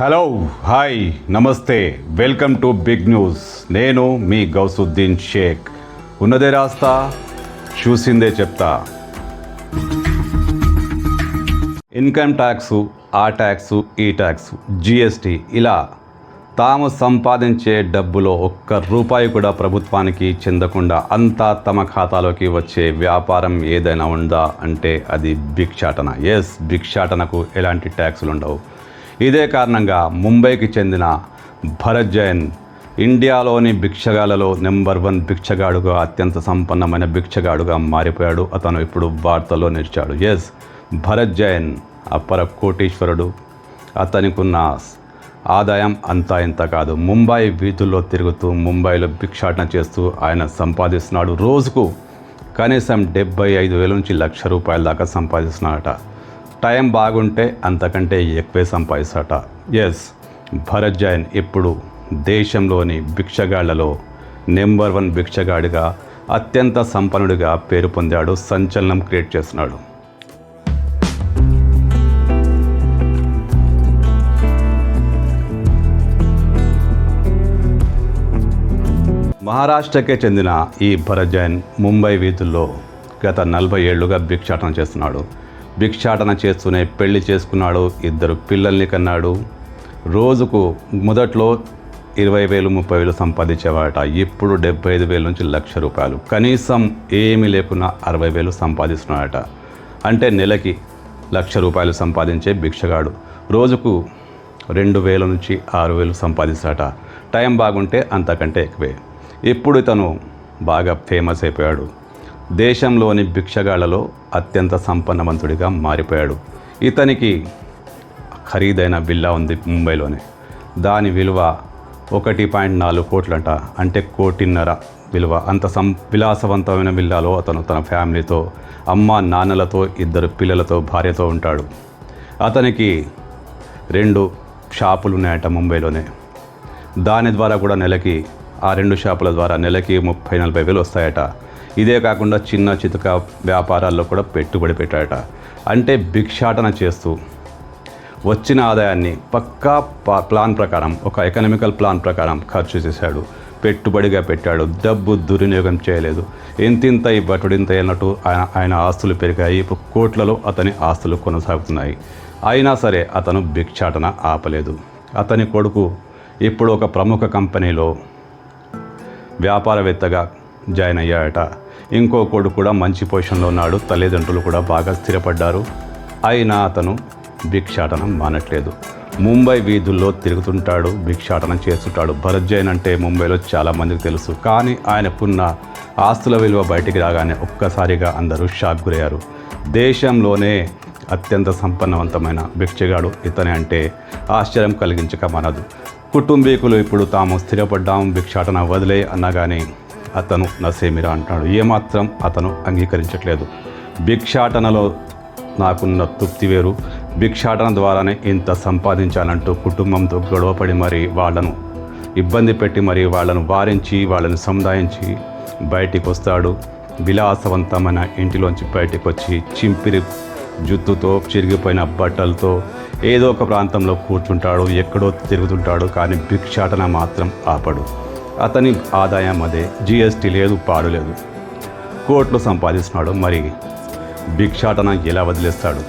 Hello hi నమస్తే welcome to big news. నేను మీ గౌసుద్దీన్ షేక్. ఉన్నదే రాస్తా, చూసిందే చెప్తా. ఇన్కమ్ ట్యాక్సు, ఆ ట్యాక్సు, ఈ ట్యాక్సు, జిఎస్టీ, ఇలా తాము సంపాదించే డబ్బులో ఒక్క రూపాయి కూడా ప్రభుత్వానికి చెందకుండా అంతా తమ ఖాతాలోకి వచ్చే వ్యాపారం ఏదైనా ఉందా అంటే అది భిక్షాటన. ఎస్, భిక్షాటనకు ఎలాంటి ట్యాక్సులు ఉండవు. ఇదే కారణంగా ముంబైకి చెందిన భరత్ జైన్ ఇండియాలోని భిక్షగాళ్లలో నెంబర్ 1 భిక్షగాడుగా, అత్యంత సంపన్నమైన భిక్షగాడుగా మారిపోయాడు. అతను ఇప్పుడు వార్తల్లో నిలిచాడు. ఎస్, భరత్ జైన్ అపర కోటీశ్వరుడు. అతనికున్న ఆదాయం అంతా ఇంత కాదు. ముంబై వీధుల్లో తిరుగుతూ, ముంబైలో భిక్షాటన చేస్తూ ఆయన సంపాదిస్తున్నాడు. రోజుకు కనీసం 75,000 నుంచి ₹1,00,000 దాకా సంపాదిస్తున్నాడట. టైం బాగుంటే అంతకంటే ఎక్కువే సంపాదిస్తాట. ఎస్, భరత్ జైన్ ఇప్పుడు దేశంలోని భిక్షగాళ్లలో నెంబర్ 1 భిక్షగాడిగా, అత్యంత సంపన్నుడిగా పేరు పొందాడు. సంచలనం క్రియేట్ చేస్తున్నాడు. మహారాష్ట్రకే చెందిన ఈ భరత్ జైన్ ముంబై వీధుల్లో గత 40 ఏళ్లుగా భిక్షాటన చేస్తున్నాడు. భిక్షాటన చేస్తూనే పెళ్లి చేసుకున్నాడు. 2 పిల్లల్ని కన్నాడు. రోజుకు మొదట్లో 20,000, 30,000 సంపాదించేవాడట. ఇప్పుడు 75,000 నుంచి ₹1,00,000. కనీసం ఏమీ లేకున్నా 60,000 సంపాదిస్తున్నాడట. అంటే నెలకి ₹1,00,000 సంపాదించే భిక్షగాడు రోజుకు 2,000 నుంచి 6,000 సంపాదిస్తాడట. టైం బాగుంటే అంతకంటే ఎక్కువే. ఇప్పుడు ఇతను బాగా ఫేమస్ అయిపోయాడు. దేశంలోని భిక్షగాళ్లలో అత్యంత సంపన్నవంతుడిగా మారిపోయాడు. ఇతనికి ఖరీదైన విల్లా ఉంది ముంబైలోనే. దాని విలువ 1.4 కోట్లంట. అంటే 1.5 కోటి విలువ. అంత విలాసవంతమైన విల్లాలో అతను తన ఫ్యామిలీతో, అమ్మ నాన్నలతో, 2 పిల్లలతో, భార్యతో ఉంటాడు. అతనికి 2 షాపులు ఉన్నాయట ముంబైలోనే. దాని ద్వారా కూడా నెలకి, ఆ 2 షాపుల ద్వారా నెలకి 30,000-40,000 వస్తాయట. ఇదే కాకుండా చిన్న చితక వ్యాపారాల్లో కూడా పెట్టుబడి పెట్టాడట. అంటే భిక్షాటన చేస్తూ వచ్చిన ఆదాయాన్ని పక్కా ప్లాన్ ప్రకారం, ఒక ఎకనామికల్ ప్లాన్ ప్రకారం ఖర్చు చేశాడు, పెట్టుబడిగా పెట్టాడు. డబ్బు దుర్వినియోగం చేయలేదు. ఇంతింత ఇవ్వటుడింత అన్నట్టు ఆయన ఆస్తులు పెరిగాయి. ఇప్పుడు కోట్లలో అతని ఆస్తులు కొనసాగుతున్నాయి. అయినా సరే అతను భిక్షాటన ఆపలేదు. అతని కొడుకు ఇప్పుడు ఒక ప్రముఖ కంపెనీలో వ్యాపారవేత్తగా జాయిన్ అయ్యాడట. ఇంకో కొడుకు కూడా మంచి పొజిషన్లో ఉన్నాడు. తల్లిదండ్రులు కూడా బాగా స్థిరపడ్డారు. అయినా అతను భిక్షాటన మానట్లేదు. ముంబై వీధుల్లో తిరుగుతుంటాడు, భిక్షాటన చేస్తుంటాడు. భరత్ జైన్ అంటే ముంబైలో చాలామందికి తెలుసు. కానీ ఆయనకున్న ఆస్తుల విలువ బయటికి రాగానే ఒక్కసారిగా అందరూ షాక్ గురయ్యారు. దేశంలోనే అత్యంత సంపన్నవంతమైన భిక్షగాడు ఇతనే అంటే ఆశ్చర్యం కలిగించక మనదు. కుటుంబీకులు ఇప్పుడు తాము స్థిరపడ్డాం, భిక్షాటన వదిలే అన్నా కానీ అతను నసేమిరా అంటున్నాడు. ఏమాత్రం అతను అంగీకరించట్లేదు. భిక్షాటనలో నాకున్న తృప్తి వేరు, భిక్షాటన ద్వారానే ఇంత సంపాదించాలంటూ కుటుంబంతో గొడవపడి మరీ వాళ్ళను ఇబ్బంది పెట్టి మరీ వాళ్ళను వారించి, వాళ్ళని సముదాయించి బయటికి వస్తాడు. విలాసవంతమైన ఇంటిలోంచి బయటికి వచ్చి చింపిరి జుత్తుతో, చిరిగిపోయిన బట్టలతో ఏదో ఒక ప్రాంతంలో కూర్చుంటాడు, ఎక్కడో తిరుగుతుంటాడు. కానీ భిక్షాటన మాత్రం ఆపడు. అతని ఆదాయం అదే. జిఎస్టీ లేదు, పాడు లేదు. కోట్లు సంపాదిస్తున్నాడు. మరి భిక్షాటన ఎలా వదిలేస్తాడు?